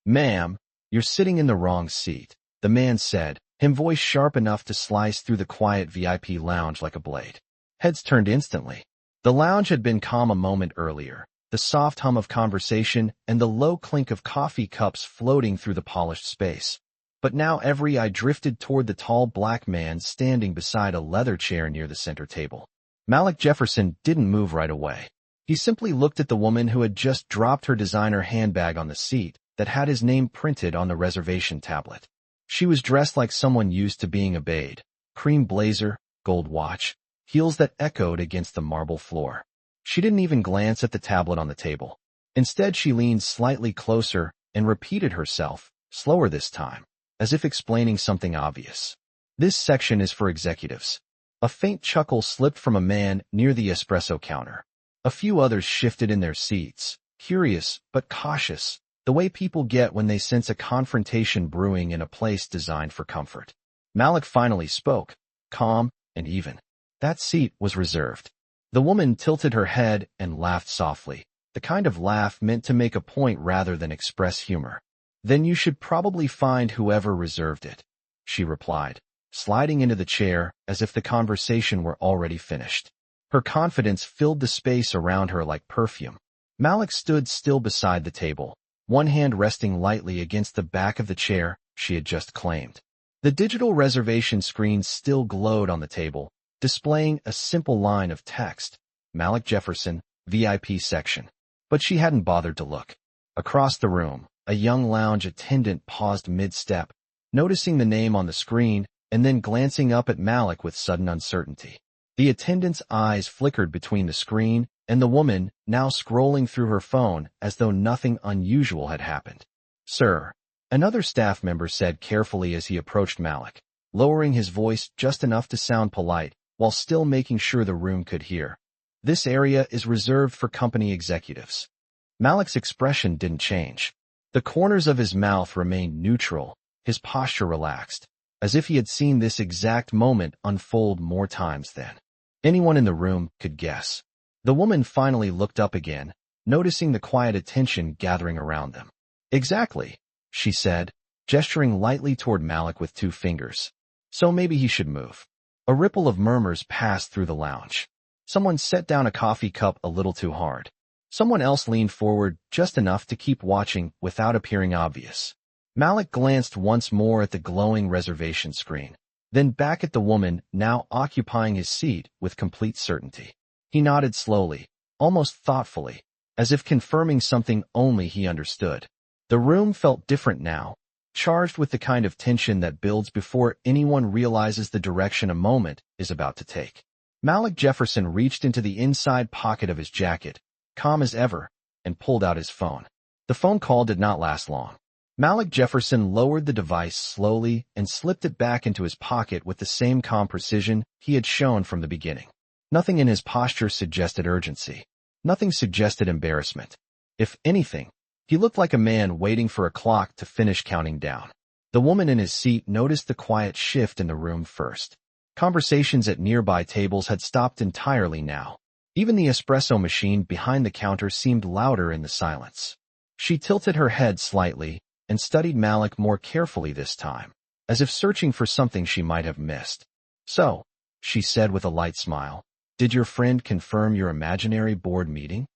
"Ma'am, you're sitting in the wrong seat," the man said, his voice sharp enough to slice through the quiet VIP lounge like a blade. Heads turned instantly. The lounge had been calm a moment earlier, the soft hum of conversation and the low clink of coffee cups floating through the polished space. But now every eye drifted toward the tall black man standing beside a leather chair near the center table. Malik Jefferson didn't move right away. He simply looked at the woman who had just dropped her designer handbag on the seat that had his name printed on the reservation tablet. She was dressed like someone used to being obeyed. Cream blazer, gold watch, heels that echoed against the marble floor. She didn't even glance at the tablet on the table. Instead, she leaned slightly closer and repeated herself, slower this time, as if explaining something obvious. "This section is for executives." A faint chuckle slipped from a man near the espresso counter. A few others shifted in their seats, curious but cautious, the way people get when they sense a confrontation brewing in a place designed for comfort. Malik finally spoke, calm and even. That seat was reserved. The woman tilted her head and laughed softly, the kind of laugh meant to make a point rather than express humor. "Then you should probably find whoever reserved it," she replied, sliding into the chair as if the conversation were already finished. Her confidence filled the space around her like perfume. Malik stood still beside the table, one hand resting lightly against the back of the chair she had just claimed. The digital reservation screen still glowed on the table, displaying a simple line of text, "Malik Jefferson, VIP section." But she hadn't bothered to look. Across the room, a young lounge attendant paused mid-step, noticing the name on the screen and then glancing up at Malik with sudden uncertainty. The attendant's eyes flickered between the screen and the woman, now scrolling through her phone as though nothing unusual had happened. "Sir," another staff member said carefully as he approached Malik, lowering his voice just enough to sound polite while still making sure the room could hear. "This area is reserved for company executives." Malik's expression didn't change. The corners of his mouth remained neutral, his posture relaxed, as if he had seen this exact moment unfold more times than anyone in the room could guess. The woman finally looked up again, noticing the quiet attention gathering around them. "Exactly," she said, gesturing lightly toward Malik with two fingers. "So maybe he should move." A ripple of murmurs passed through the lounge. Someone set down a coffee cup a little too hard. Someone else leaned forward just enough to keep watching without appearing obvious. Malik glanced once more at the glowing reservation screen, then back at the woman now occupying his seat with complete certainty. He nodded slowly, almost thoughtfully, as if confirming something only he understood. The room felt different now, charged with the kind of tension that builds before anyone realizes the direction a moment is about to take. Malik Jefferson reached into the inside pocket of his jacket, calm as ever, and pulled out his phone. The phone call did not last long. Malik Jefferson lowered the device slowly and slipped it back into his pocket with the same calm precision he had shown from the beginning. Nothing in his posture suggested urgency. Nothing suggested embarrassment. If anything, he looked like a man waiting for a clock to finish counting down. The woman in his seat noticed the quiet shift in the room first. Conversations at nearby tables had stopped entirely now. Even the espresso machine behind the counter seemed louder in the silence. She tilted her head slightly and studied Malik more carefully this time, as if searching for something she might have missed. "So," she said with a light smile, "did your friend confirm your imaginary board meeting?"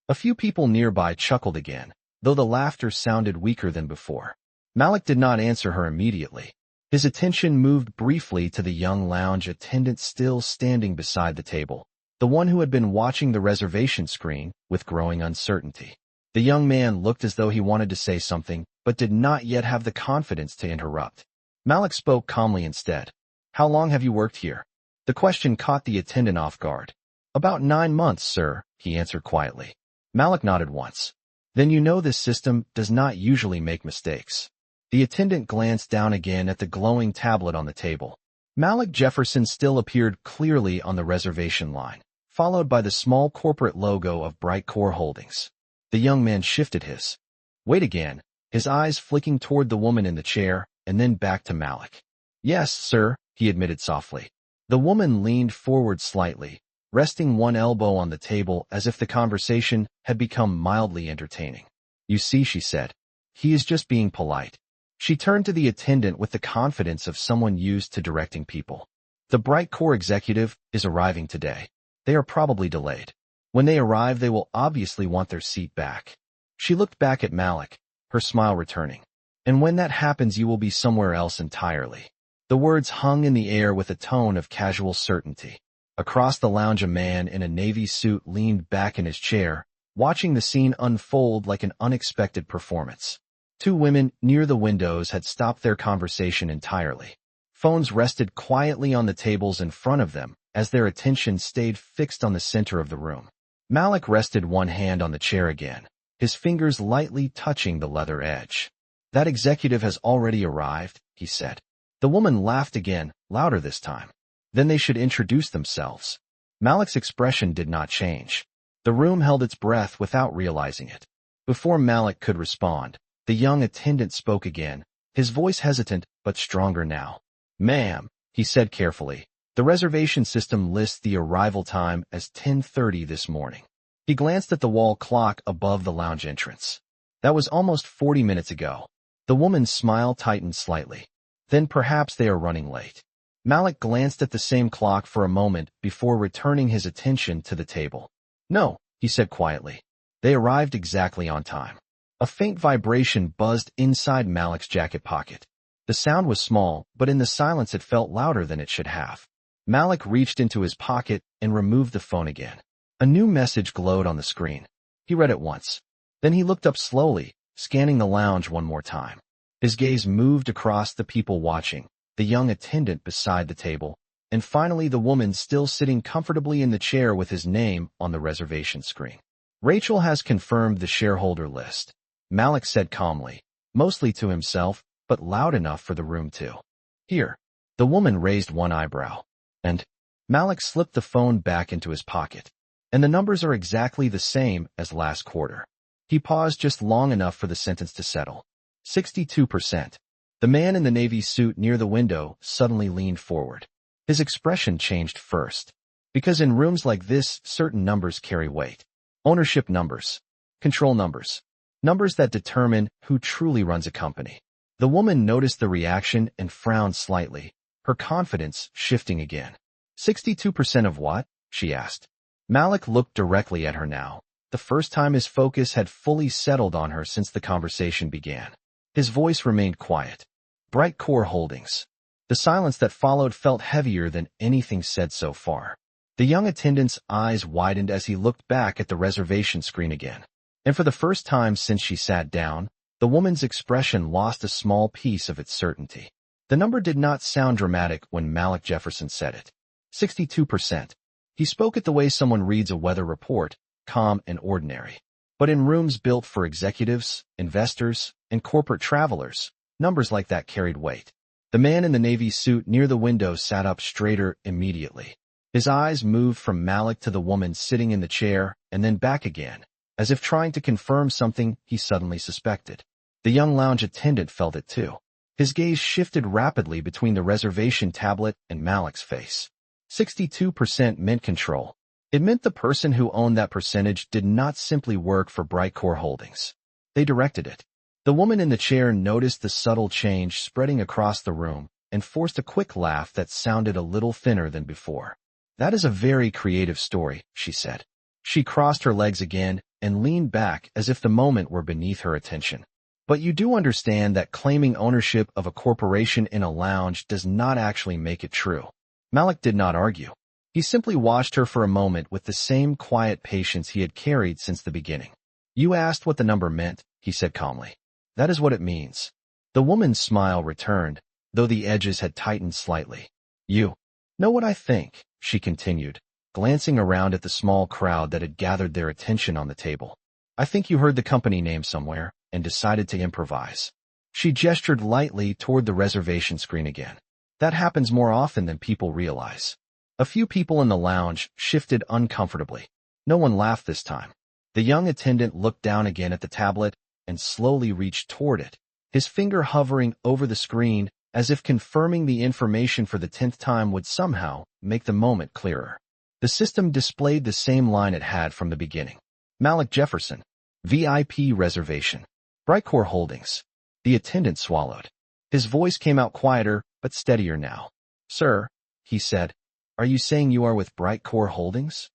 A few people nearby chuckled again, though the laughter sounded weaker than before. Malik did not answer her immediately. His attention moved briefly to the young lounge attendant still standing beside the table, the one who had been watching the reservation screen with growing uncertainty. The young man looked as though he wanted to say something, but did not yet have the confidence to interrupt. Malik spoke calmly instead. "How long have you worked here?" The question caught the attendant off guard. "About 9 months, sir," he answered quietly. Malik nodded once. "Then you know this system does not usually make mistakes." The attendant glanced down again at the glowing tablet on the table. Malik Jefferson still appeared clearly on the reservation line, followed by the small corporate logo of Bright Core Holdings. The young man shifted his weight again, his eyes flicking toward the woman in the chair and then back to Malik. "Yes, sir," he admitted softly. The woman leaned forward slightly, resting one elbow on the table as if the conversation had become mildly entertaining. "You see," she said, He is just being polite. She turned to the attendant with the confidence of someone used to directing people. The bright core executive is arriving today. They are probably delayed. When they arrive, they will obviously want their seat back. She looked back at Malik, her smile returning. And when that happens, you will be somewhere else entirely. The words hung in the air with a tone of casual certainty. Across the lounge, a man in a navy suit leaned back in his chair, watching the scene unfold like an unexpected performance. Two women near the windows had stopped their conversation entirely. Phones rested quietly on the tables in front of them as their attention stayed fixed on the center of the room. Malik rested one hand on the chair again, his fingers lightly touching the leather edge. That executive has already arrived, he said. The woman laughed again, louder this time. Then they should introduce themselves. Malik's expression did not change. The room held its breath without realizing it. Before Malik could respond, the young attendant spoke again, his voice hesitant but stronger now. "Ma'am," he said carefully, "the reservation system lists the arrival time as 10:30 this morning." He glanced at the wall clock above the lounge entrance. That was almost 40 minutes ago. The woman's smile tightened slightly. Then perhaps they are running late. Malik glanced at the same clock for a moment before returning his attention to the table. "No," he said quietly. They arrived exactly on time. A faint vibration buzzed inside Malik's jacket pocket. The sound was small, but in the silence it felt louder than it should have. Malik reached into his pocket and removed the phone again. A new message glowed on the screen. He read it once. Then he looked up slowly, scanning the lounge one more time. His gaze moved across the people watching, the young attendant beside the table, and finally the woman still sitting comfortably in the chair with his name on the reservation screen. "Rachel has confirmed the shareholder list," Malik said calmly, mostly to himself, but loud enough for the room to hear. The woman raised one eyebrow. "And?" Malik slipped the phone back into his pocket. "And the numbers are exactly the same as last quarter." He paused just long enough for the sentence to settle. 62%. The man in the navy suit near the window suddenly leaned forward. His expression changed first. Because in rooms like this, certain numbers carry weight. Ownership numbers. Control numbers. Numbers that determine who truly runs a company. The woman noticed the reaction and frowned slightly, her confidence shifting again. 62% of what? She asked. Malik looked directly at her now, the first time his focus had fully settled on her since the conversation began. His voice remained quiet. Bright Core Holdings. The silence that followed felt heavier than anything said so far. The young attendant's eyes widened as he looked back at the reservation screen again. And for the first time since she sat down, the woman's expression lost a small piece of its certainty. The number did not sound dramatic when Malik Jefferson said it. 62%. He spoke it the way someone reads a weather report, calm and ordinary. But in rooms built for executives, investors, and corporate travelers, numbers like that carried weight. The man in the navy suit near the window sat up straighter immediately. His eyes moved from Malik to the woman sitting in the chair and then back again, as if trying to confirm something he suddenly suspected. The young lounge attendant felt it too. His gaze shifted rapidly between the reservation tablet and Malik's face. 62% meant control. It meant the person who owned that percentage did not simply work for Bright Core Holdings. They directed it. The woman in the chair noticed the subtle change spreading across the room and forced a quick laugh that sounded a little thinner than before. "That is a very creative story," she said. She crossed her legs again and leaned back as if the moment were beneath her attention. "But you do understand that claiming ownership of a corporation in a lounge does not actually make it true." Malik did not argue. He simply watched her for a moment with the same quiet patience he had carried since the beginning. "You asked what the number meant," he said calmly. "That is what it means." The woman's smile returned, though the edges had tightened slightly. "You know what I think," she continued, glancing around at the small crowd that had gathered their attention on the table. "I think you heard the company name somewhere and decided to improvise." She gestured lightly toward the reservation screen again. That happens more often than people realize. A few people in the lounge shifted uncomfortably. No one laughed this time. The young attendant looked down again at the tablet and slowly reached toward it, his finger hovering over the screen as if confirming the information for the 10th time would somehow make the moment clearer. The system displayed the same line it had from the beginning. Malik Jefferson, VIP reservation. Brightcore Holdings. The attendant swallowed. His voice came out quieter, but steadier now. Sir, he said, are you saying you are with Brightcore Holdings?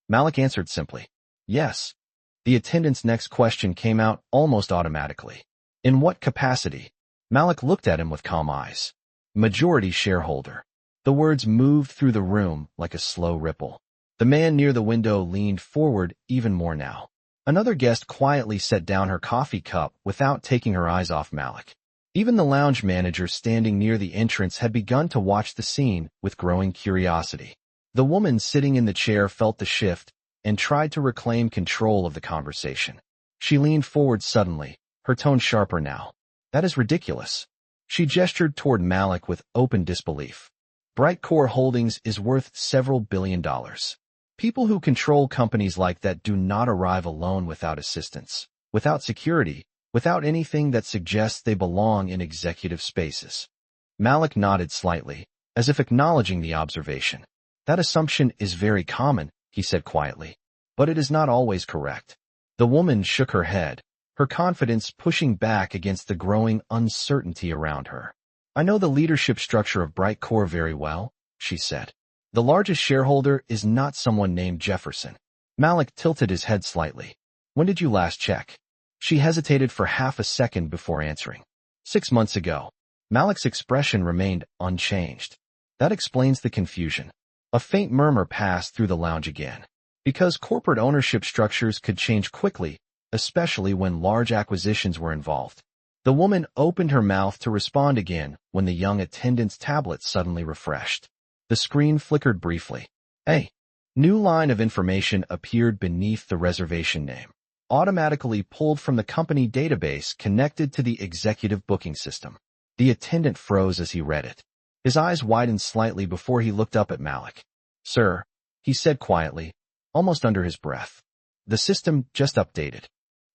Malik answered simply. Yes. The attendant's next question came out almost automatically. In what capacity? Malik looked at him with calm eyes. Majority shareholder. The words moved through the room like a slow ripple. The man near the window leaned forward even more now. Another guest quietly set down her coffee cup without taking her eyes off Malik. Even the lounge manager standing near the entrance had begun to watch the scene with growing curiosity. The woman sitting in the chair felt the shift and tried to reclaim control of the conversation. She leaned forward suddenly, her tone sharper now. That is ridiculous. She gestured toward Malik with open disbelief. Brightcore Holdings is worth several $billions. People who control companies like that do not arrive alone without assistance, without security, without anything that suggests they belong in executive spaces. Malik nodded slightly, as if acknowledging the observation. That assumption is very common, he said quietly, but it is not always correct. The woman shook her head, her confidence pushing back against the growing uncertainty around her. I know the leadership structure of Brightcore very well, she said. The largest shareholder is not someone named Jefferson. Malik tilted his head slightly. When did you last check? She hesitated for half a second before answering. 6 months ago. Malik's expression remained unchanged. That explains the confusion. A faint murmur passed through the lounge again. Because corporate ownership structures could change quickly, especially when large acquisitions were involved. The woman opened her mouth to respond again when the young attendant's tablet suddenly refreshed. The screen flickered briefly. A new line of information appeared beneath the reservation name, automatically pulled from the company database connected to the executive booking system. The attendant froze as he read it. His eyes widened slightly before he looked up at Malik. Sir, he said quietly, almost under his breath. The system just updated.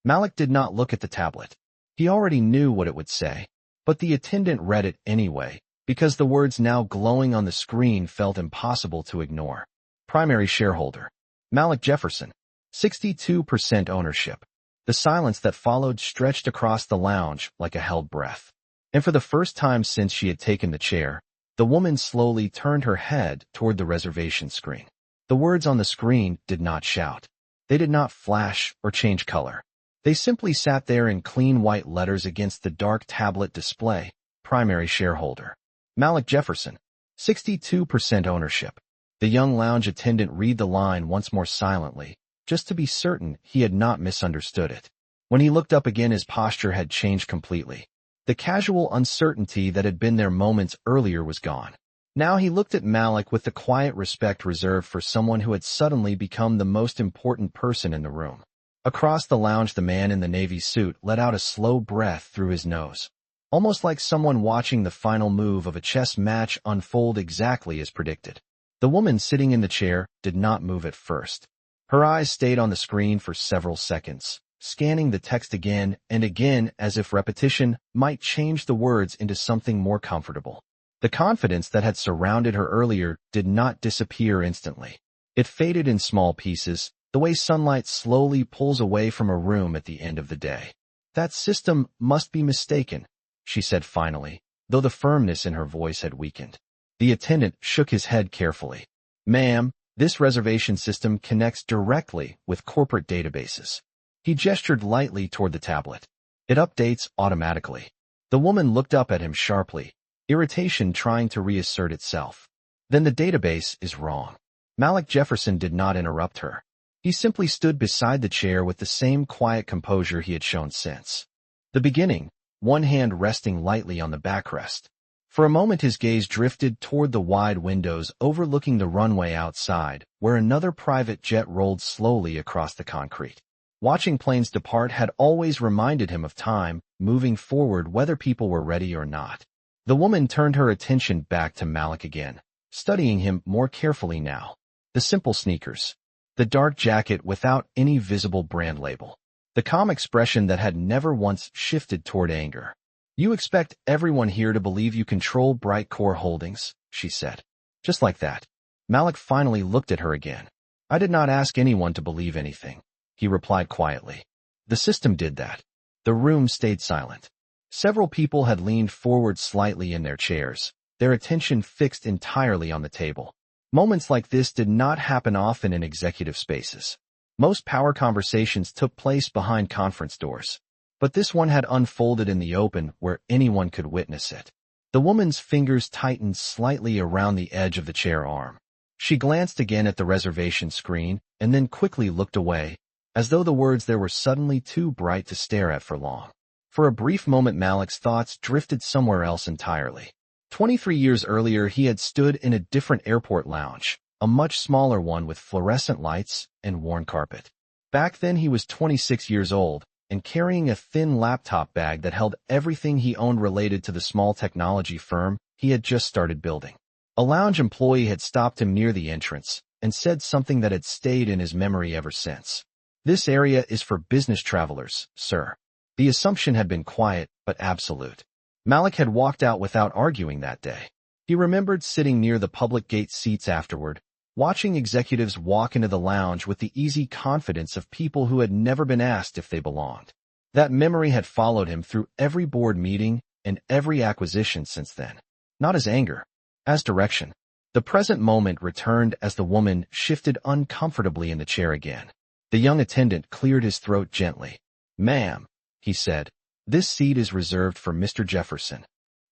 Malik did not look at the tablet. He already knew what it would say, but the attendant read it anyway, because the words now glowing on the screen felt impossible to ignore. Primary shareholder. Malik Jefferson. 62% ownership. The silence that followed stretched across the lounge like a held breath. And for the first time since she had taken the chair, the woman slowly turned her head toward the reservation screen. The words on the screen did not shout. They did not flash or change color. They simply sat there in clean white letters against the dark tablet display. Primary shareholder. Malik Jefferson. 62% ownership. The young lounge attendant read the line once more silently, just to be certain he had not misunderstood it. When he looked up again, his posture had changed completely. The casual uncertainty that had been there moments earlier was gone. Now he looked at Malik with the quiet respect reserved for someone who had suddenly become the most important person in the room. Across the lounge, the man in the navy suit let out a slow breath through his nose, almost like someone watching the final move of a chess match unfold exactly as predicted. The woman sitting in the chair did not move at first. Her eyes stayed on the screen for several seconds, scanning the text again and again as if repetition might change the words into something more comfortable. The confidence that had surrounded her earlier did not disappear instantly. It faded in small pieces, the way sunlight slowly pulls away from a room at the end of the day. That system must be mistaken, she said finally, though the firmness in her voice had weakened. The attendant shook his head carefully. Ma'am, this reservation system connects directly with corporate databases. He gestured lightly toward the tablet. It updates automatically. The woman looked up at him sharply, irritation trying to reassert itself. Then the database is wrong. Malik Jefferson did not interrupt her. He simply stood beside the chair with the same quiet composure he had shown since the beginning, one hand resting lightly on the backrest. For a moment his gaze drifted toward the wide windows overlooking the runway outside, where another private jet rolled slowly across the concrete. Watching planes depart had always reminded him of time, moving forward whether people were ready or not. The woman turned her attention back to Malik again, studying him more carefully now. The simple sneakers. The dark jacket without any visible brand label. The calm expression that had never once shifted toward anger. You expect everyone here to believe you control Brightcore Holdings, she said. Just like that. Malik finally looked at her again. I did not ask anyone to believe anything, he replied quietly. The system did that. The room stayed silent. Several people had leaned forward slightly in their chairs, their attention fixed entirely on the table. Moments like this did not happen often in executive spaces. Most power conversations took place behind conference doors. But this one had unfolded in the open where anyone could witness it. The woman's fingers tightened slightly around the edge of the chair arm. She glanced again at the reservation screen and then quickly looked away, as though the words there were suddenly too bright to stare at for long. For a brief moment Malik's thoughts drifted somewhere else entirely. 23 years earlier he had stood in a different airport lounge, a much smaller one with fluorescent lights and worn carpet. Back then he was 26 years old and carrying a thin laptop bag that held everything he owned related to the small technology firm he had just started building. A lounge employee had stopped him near the entrance and said something that had stayed in his memory ever since. "This area is for business travelers, sir." The assumption had been quiet but absolute. Malik had walked out without arguing that day. He remembered sitting near the public gate seats afterward, watching executives walk into the lounge with the easy confidence of people who had never been asked if they belonged. That memory had followed him through every board meeting and every acquisition since then. Not as anger, as direction. The present moment returned as the woman shifted uncomfortably in the chair again. The young attendant cleared his throat gently. "Ma'am," he said, "this seat is reserved for Mr. Jefferson."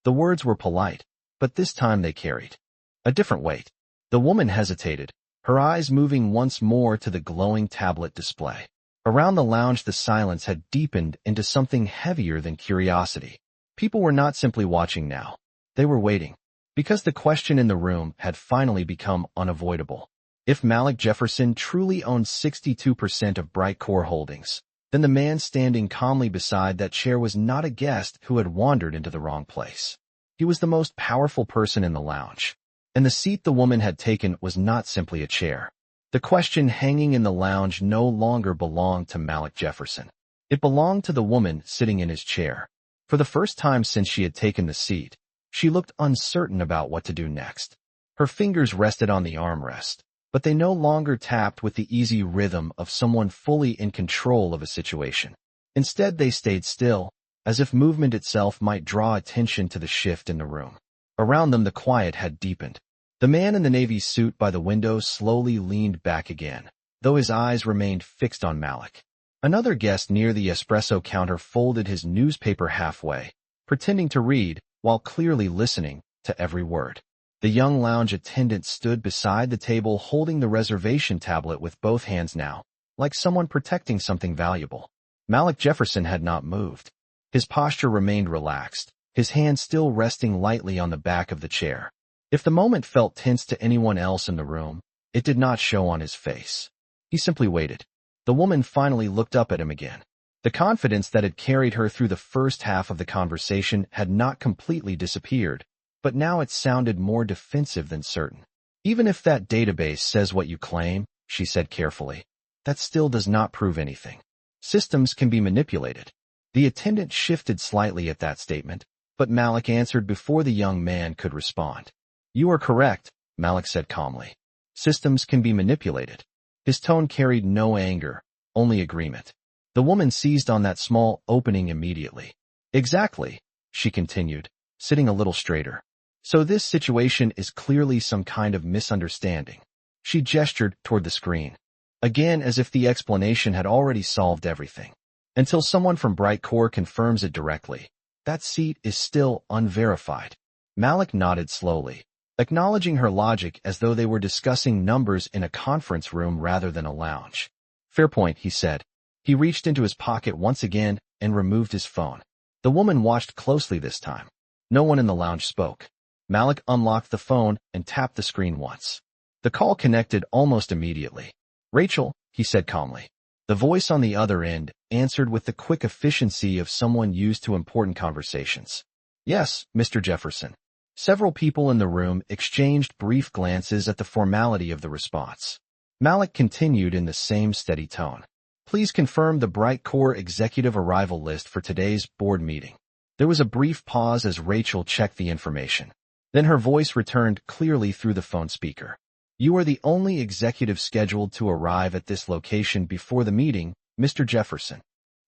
The words were polite, but this time they carried a different weight. The woman hesitated, her eyes moving once more to the glowing tablet display. Around the lounge the silence had deepened into something heavier than curiosity. People were not simply watching now. They were waiting. Because the question in the room had finally become unavoidable. If Malik Jefferson truly owned 62% of Bright Core Holdings, then the man standing calmly beside that chair was not a guest who had wandered into the wrong place. He was the most powerful person in the lounge. And the seat the woman had taken was not simply a chair. The question hanging in the lounge no longer belonged to Malik Jefferson. It belonged to the woman sitting in his chair. For the first time since she had taken the seat, she looked uncertain about what to do next. Her fingers rested on the armrest, but they no longer tapped with the easy rhythm of someone fully in control of a situation. Instead, they stayed still, as if movement itself might draw attention to the shift in the room. Around them the quiet had deepened. The man in the navy suit by the window slowly leaned back again, though his eyes remained fixed on Malik. Another guest near the espresso counter folded his newspaper halfway, pretending to read, while clearly listening to every word. The young lounge attendant stood beside the table holding the reservation tablet with both hands now, like someone protecting something valuable. Malik Jefferson had not moved. His posture remained relaxed, his hand still resting lightly on the back of the chair. If the moment felt tense to anyone else in the room, it did not show on his face. He simply waited. The woman finally looked up at him again. The confidence that had carried her through the first half of the conversation had not completely disappeared, but now it sounded more defensive than certain. "Even if that database says what you claim," she said carefully, "that still does not prove anything. Systems can be manipulated." The attendant shifted slightly at that statement, but Malik answered before the young man could respond. "You are correct," Malik said calmly. "Systems can be manipulated." His tone carried no anger, only agreement. The woman seized on that small opening immediately. "Exactly," she continued, sitting a little straighter. "So this situation is clearly some kind of misunderstanding." She gestured toward the screen, again as if the explanation had already solved everything. "Until someone from Bright Core confirms it directly, that seat is still unverified." Malik nodded slowly, acknowledging her logic as though they were discussing numbers in a conference room rather than a lounge. "Fair point," he said. He reached into his pocket once again and removed his phone. The woman watched closely this time. No one in the lounge spoke. Malik unlocked the phone and tapped the screen once. The call connected almost immediately. "Rachel," he said calmly. The voice on the other end answered with the quick efficiency of someone used to important conversations. "Yes, Mr. Jefferson." Several people in the room exchanged brief glances at the formality of the response. Malik continued in the same steady tone. "Please confirm the Bright Core executive arrival list for today's board meeting." There was a brief pause as Rachel checked the information. Then her voice returned clearly through the phone speaker. "You are the only executive scheduled to arrive at this location before the meeting, Mr. Jefferson."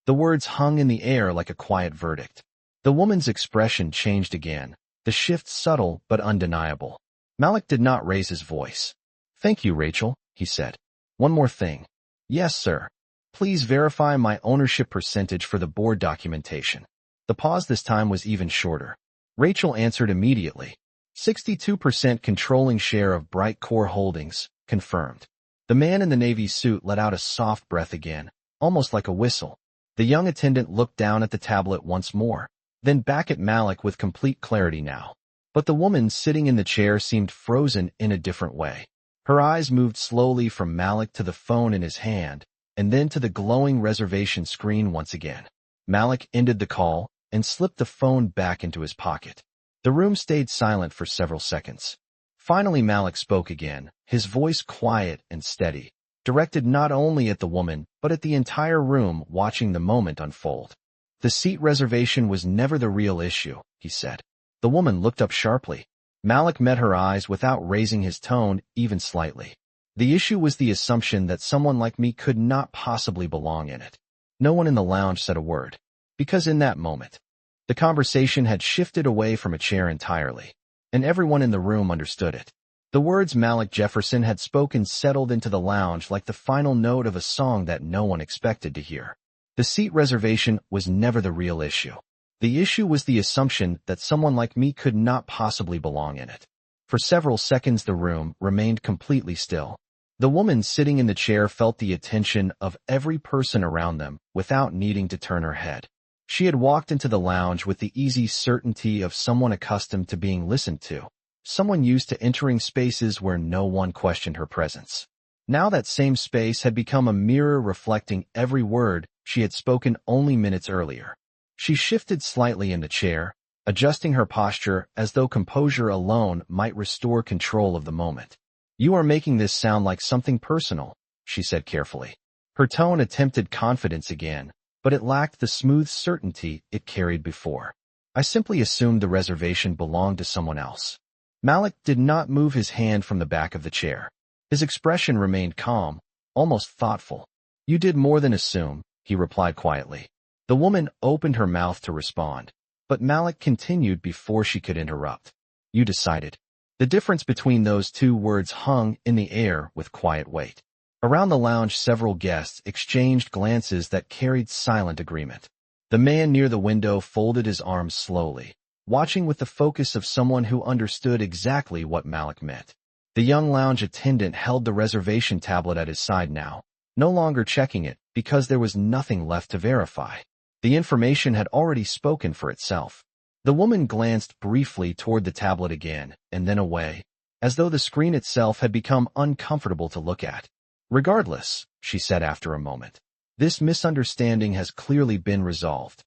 The words hung in the air like a quiet verdict. The woman's expression changed again, the shift subtle but undeniable. Malik did not raise his voice. "Thank you, Rachel," he said. "One more thing." "Yes, sir. Please verify my ownership percentage for the board documentation." The pause this time was even shorter. Rachel answered immediately. 62% controlling share of Bright Core Holdings, confirmed. The man in the navy suit let out a soft breath again, almost like a whistle. The young attendant looked down at the tablet once more, then back at Malik with complete clarity now. But the woman sitting in the chair seemed frozen in a different way. Her eyes moved slowly from Malik to the phone in his hand, and then to the glowing reservation screen once again. Malik ended the call and slipped the phone back into his pocket. The room stayed silent for several seconds. Finally Malik spoke again, his voice quiet and steady, directed not only at the woman but at the entire room watching the moment unfold. "The seat reservation was never the real issue," he said. The woman looked up sharply. Malik met her eyes without raising his tone even slightly. "The issue was the assumption that someone like me could not possibly belong in it." No one in the lounge said a word, because in that moment, the conversation had shifted away from a chair entirely, and everyone in the room understood it. The words Malik Jefferson had spoken settled into the lounge like the final note of a song that no one expected to hear. The seat reservation was never the real issue. The issue was the assumption that someone like me could not possibly belong in it. For several seconds the room remained completely still. The woman sitting in the chair felt the attention of every person around them without needing to turn her head. She had walked into the lounge with the easy certainty of someone accustomed to being listened to, someone used to entering spaces where no one questioned her presence. Now that same space had become a mirror reflecting every word she had spoken only minutes earlier. She shifted slightly in the chair, adjusting her posture as though composure alone might restore control of the moment. "You are making this sound like something personal," she said carefully. Her tone attempted confidence again, but it lacked the smooth certainty it carried before. "I simply assumed the reservation belonged to someone else." Malik did not move his hand from the back of the chair. His expression remained calm, almost thoughtful. "You did more than assume," he replied quietly. The woman opened her mouth to respond, but Malik continued before she could interrupt. "You decided." The difference between those two words hung in the air with quiet weight. Around the lounge several guests exchanged glances that carried silent agreement. The man near the window folded his arms slowly, watching with the focus of someone who understood exactly what Malik meant. The young lounge attendant held the reservation tablet at his side now, no longer checking it because there was nothing left to verify. The information had already spoken for itself. The woman glanced briefly toward the tablet again, and then away, as though the screen itself had become uncomfortable to look at. "Regardless," she said after a moment, "this misunderstanding has clearly been resolved."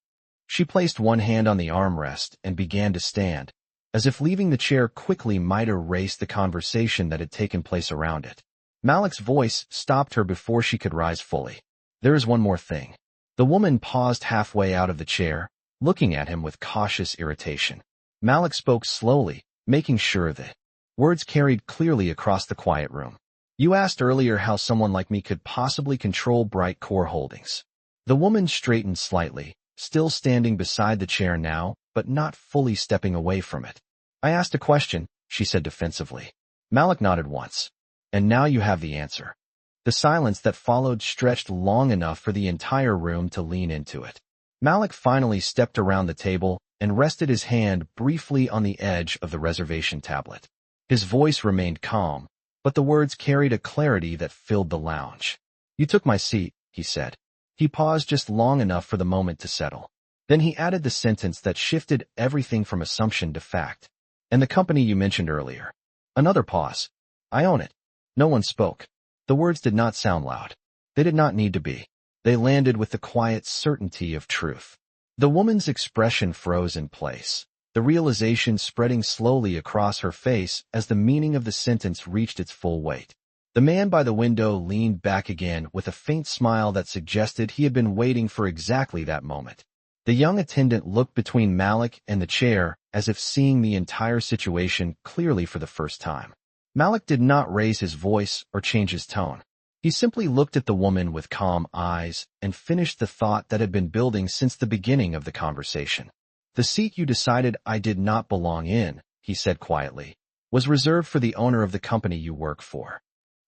She placed one hand on the armrest and began to stand, as if leaving the chair quickly might erase the conversation that had taken place around it. Malik's voice stopped her before she could rise fully. "There is one more thing." The woman paused halfway out of the chair, looking at him with cautious irritation. Malik spoke slowly, making sure that words carried clearly across the quiet room. "You asked earlier how someone like me could possibly control Bright Core Holdings." The woman straightened slightly, still standing beside the chair now, but not fully stepping away from it. "I asked a question," she said defensively. Malik nodded once. "And now you have the answer." The silence that followed stretched long enough for the entire room to lean into it. Malik finally stepped around the table and rested his hand briefly on the edge of the reservation tablet. His voice remained calm, but the words carried a clarity that filled the lounge. "You took my seat," he said. He paused just long enough for the moment to settle. Then he added the sentence that shifted everything from assumption to fact. "And the company you mentioned earlier." Another pause. "I own it." No one spoke. The words did not sound loud. They did not need to be. They landed with the quiet certainty of truth. The woman's expression froze in place, the realization spreading slowly across her face as the meaning of the sentence reached its full weight. The man by the window leaned back again with a faint smile that suggested he had been waiting for exactly that moment. The young attendant looked between Malik and the chair as if seeing the entire situation clearly for the first time. Malik did not raise his voice or change his tone. He simply looked at the woman with calm eyes and finished the thought that had been building since the beginning of the conversation. "The seat you decided I did not belong in," he said quietly, "was reserved for the owner of the company you work for."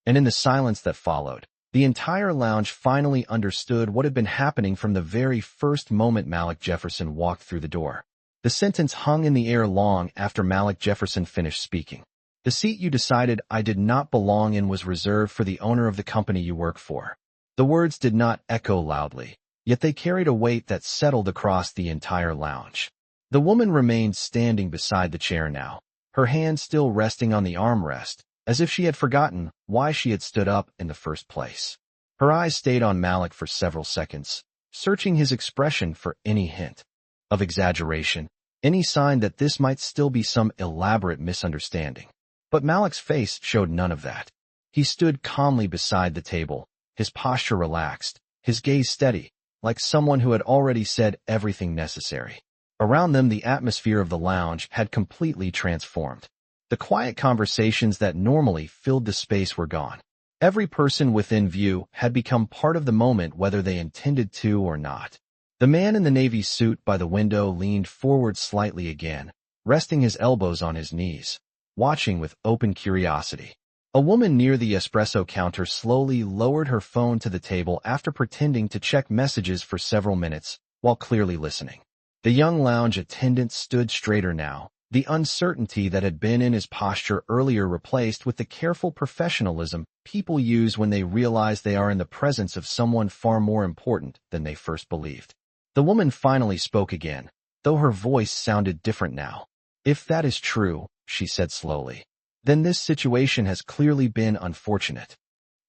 And in the silence that followed, the entire lounge finally understood what had been happening from the very first moment Malik Jefferson walked through the door. The sentence hung in the air long after Malik Jefferson finished speaking. "The seat you decided I did not belong in was reserved for the owner of the company you work for." The words did not echo loudly, yet they carried a weight that settled across the entire lounge. The woman remained standing beside the chair now, her hand still resting on the armrest, as if she had forgotten why she had stood up in the first place. Her eyes stayed on Malik for several seconds, searching his expression for any hint of exaggeration, any sign that this might still be some elaborate misunderstanding. But Malik's face showed none of that. He stood calmly beside the table, his posture relaxed, his gaze steady, like someone who had already said everything necessary. Around them, the atmosphere of the lounge had completely transformed. The quiet conversations that normally filled the space were gone. Every person within view had become part of the moment, whether they intended to or not. The man in the navy suit by the window leaned forward slightly again, resting his elbows on his knees, watching with open curiosity. A woman near the espresso counter slowly lowered her phone to the table after pretending to check messages for several minutes while clearly listening. The young lounge attendant stood straighter now, the uncertainty that had been in his posture earlier replaced with the careful professionalism people use when they realize they are in the presence of someone far more important than they first believed. The woman finally spoke again, though her voice sounded different now. "If that is true," she said slowly, "then this situation has clearly been unfortunate."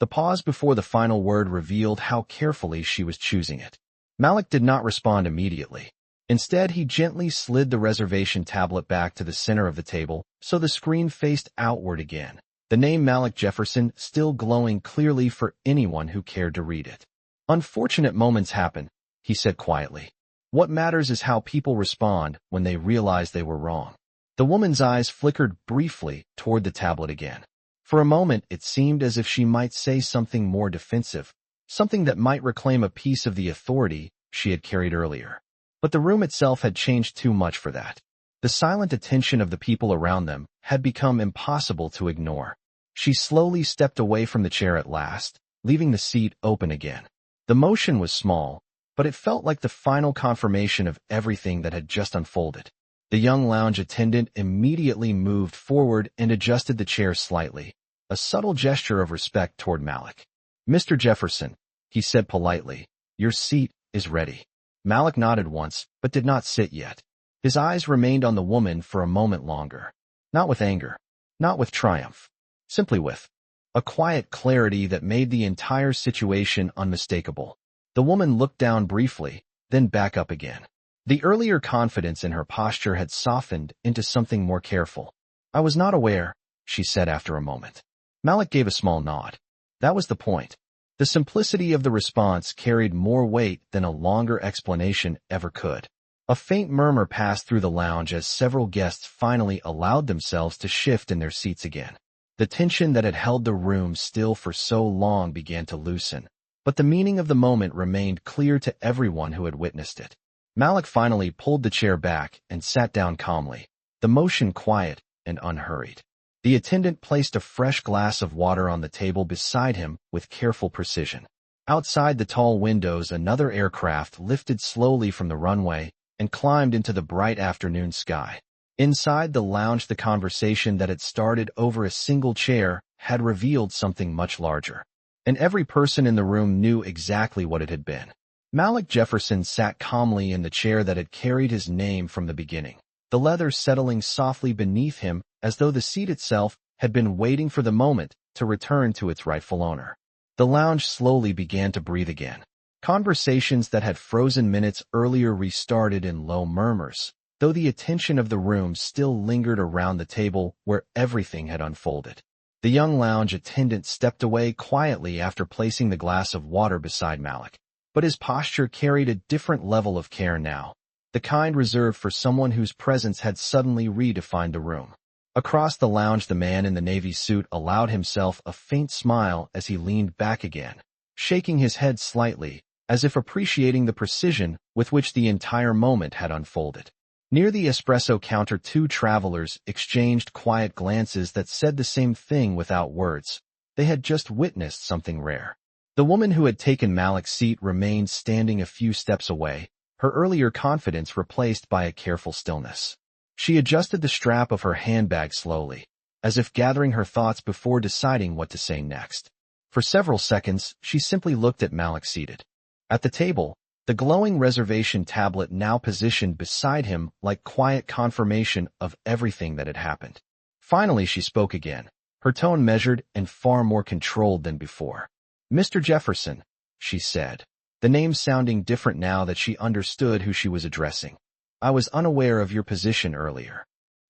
The pause before the final word revealed how carefully she was choosing it. Malik did not respond immediately. Instead, he gently slid the reservation tablet back to the center of the table so the screen faced outward again, the name Malik Jefferson still glowing clearly for anyone who cared to read it. "Unfortunate moments happen," he said quietly. "What matters is how people respond when they realize they were wrong." The woman's eyes flickered briefly toward the tablet again. For a moment, it seemed as if she might say something more defensive, something that might reclaim a piece of the authority she had carried earlier. But the room itself had changed too much for that. The silent attention of the people around them had become impossible to ignore. She slowly stepped away from the chair at last, leaving the seat open again. The motion was small, but it felt like the final confirmation of everything that had just unfolded. The young lounge attendant immediately moved forward and adjusted the chair slightly, a subtle gesture of respect toward Malik. "Mr. Jefferson," he said politely, "your seat is ready." Malik nodded once, but did not sit yet. His eyes remained on the woman for a moment longer. Not with anger, not with triumph, simply with a quiet clarity that made the entire situation unmistakable. The woman looked down briefly, then back up again. The earlier confidence in her posture had softened into something more careful. "I was not aware," she said after a moment. Malik gave a small nod. That was the point. The simplicity of the response carried more weight than a longer explanation ever could. A faint murmur passed through the lounge as several guests finally allowed themselves to shift in their seats again. The tension that had held the room still for so long began to loosen, but the meaning of the moment remained clear to everyone who had witnessed it. Malik finally pulled the chair back and sat down calmly, the motion quiet and unhurried. The attendant placed a fresh glass of water on the table beside him with careful precision. Outside the tall windows, another aircraft lifted slowly from the runway and climbed into the bright afternoon sky. Inside the lounge, the conversation that had started over a single chair had revealed something much larger. And every person in the room knew exactly what it had been. Malik Jefferson sat calmly in the chair that had carried his name from the beginning, the leather settling softly beneath him as though the seat itself had been waiting for the moment to return to its rightful owner. The lounge slowly began to breathe again. Conversations that had frozen minutes earlier restarted in low murmurs, though the attention of the room still lingered around the table where everything had unfolded. The young lounge attendant stepped away quietly after placing the glass of water beside Malik. But his posture carried a different level of care now, the kind reserved for someone whose presence had suddenly redefined the room. Across the lounge, the man in the navy suit allowed himself a faint smile as he leaned back again, shaking his head slightly, as if appreciating the precision with which the entire moment had unfolded. Near the espresso counter, two travelers exchanged quiet glances that said the same thing without words. They had just witnessed something rare. The woman who had taken Malik's seat remained standing a few steps away, her earlier confidence replaced by a careful stillness. She adjusted the strap of her handbag slowly, as if gathering her thoughts before deciding what to say next. For several seconds, she simply looked at Malik seated at the table, the glowing reservation tablet now positioned beside him like quiet confirmation of everything that had happened. Finally, she spoke again, her tone measured and far more controlled than before. "Mr. Jefferson," she said, the name sounding different now that she understood who she was addressing. "I was unaware of your position earlier."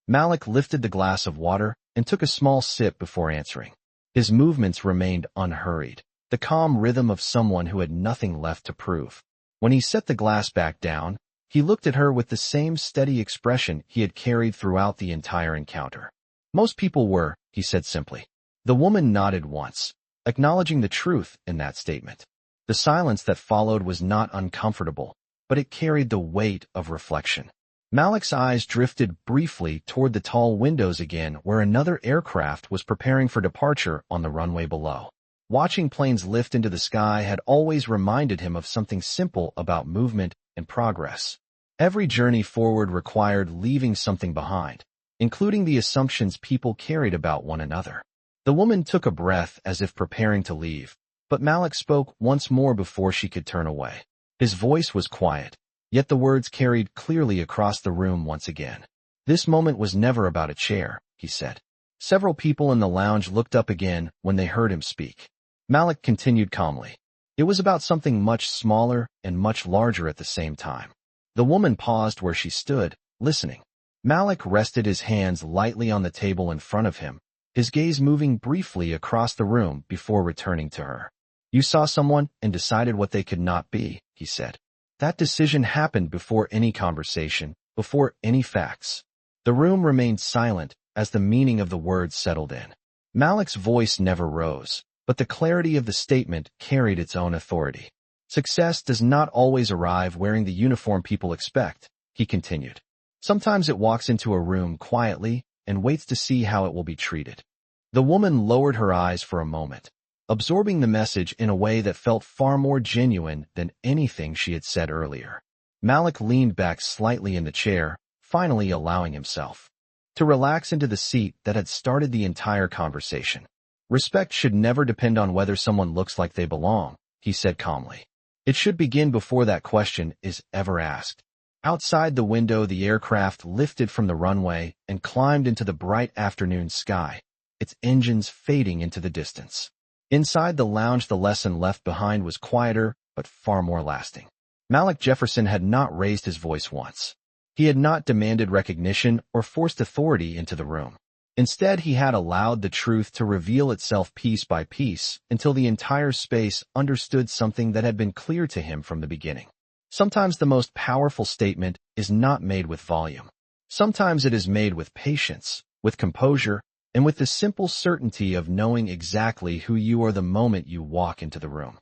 Malik lifted the glass of water and took a small sip before answering. His movements remained unhurried, the calm rhythm of someone who had nothing left to prove. When he set the glass back down, he looked at her with the same steady expression he had carried throughout the entire encounter. "Most people were," he said simply. The woman nodded once, acknowledging the truth in that statement. The silence that followed was not uncomfortable, but it carried the weight of reflection. Malik's eyes drifted briefly toward the tall windows again, where another aircraft was preparing for departure on the runway below. Watching planes lift into the sky had always reminded him of something simple about movement and progress. Every journey forward required leaving something behind, including the assumptions people carried about one another. The woman took a breath as if preparing to leave, but Malik spoke once more before she could turn away. His voice was quiet, yet the words carried clearly across the room once again. "This moment was never about a chair," he said. Several people in the lounge looked up again when they heard him speak. Malik continued calmly. "It was about something much smaller and much larger at the same time." The woman paused where she stood, listening. Malik rested his hands lightly on the table in front of him, his gaze moving briefly across the room before returning to her. "You saw someone and decided what they could not be," he said. "That decision happened before any conversation, before any facts." The room remained silent as the meaning of the words settled in. Malik's voice never rose, but the clarity of the statement carried its own authority. "Success does not always arrive wearing the uniform people expect," he continued. "Sometimes it walks into a room quietly and waits to see how it will be treated." The woman lowered her eyes for a moment, absorbing the message in a way that felt far more genuine than anything she had said earlier. Malik leaned back slightly in the chair, finally allowing himself to relax into the seat that had started the entire conversation. "Respect should never depend on whether someone looks like they belong," he said calmly. "It should begin before that question is ever asked." Outside the window, the aircraft lifted from the runway and climbed into the bright afternoon sky, its engines fading into the distance. Inside the lounge, the lesson left behind was quieter, but far more lasting. Malik Jefferson had not raised his voice once. He had not demanded recognition or forced authority into the room. Instead, he had allowed the truth to reveal itself piece by piece until the entire space understood something that had been clear to him from the beginning. Sometimes the most powerful statement is not made with volume. Sometimes it is made with patience, with composure, and with the simple certainty of knowing exactly who you are the moment you walk into the room.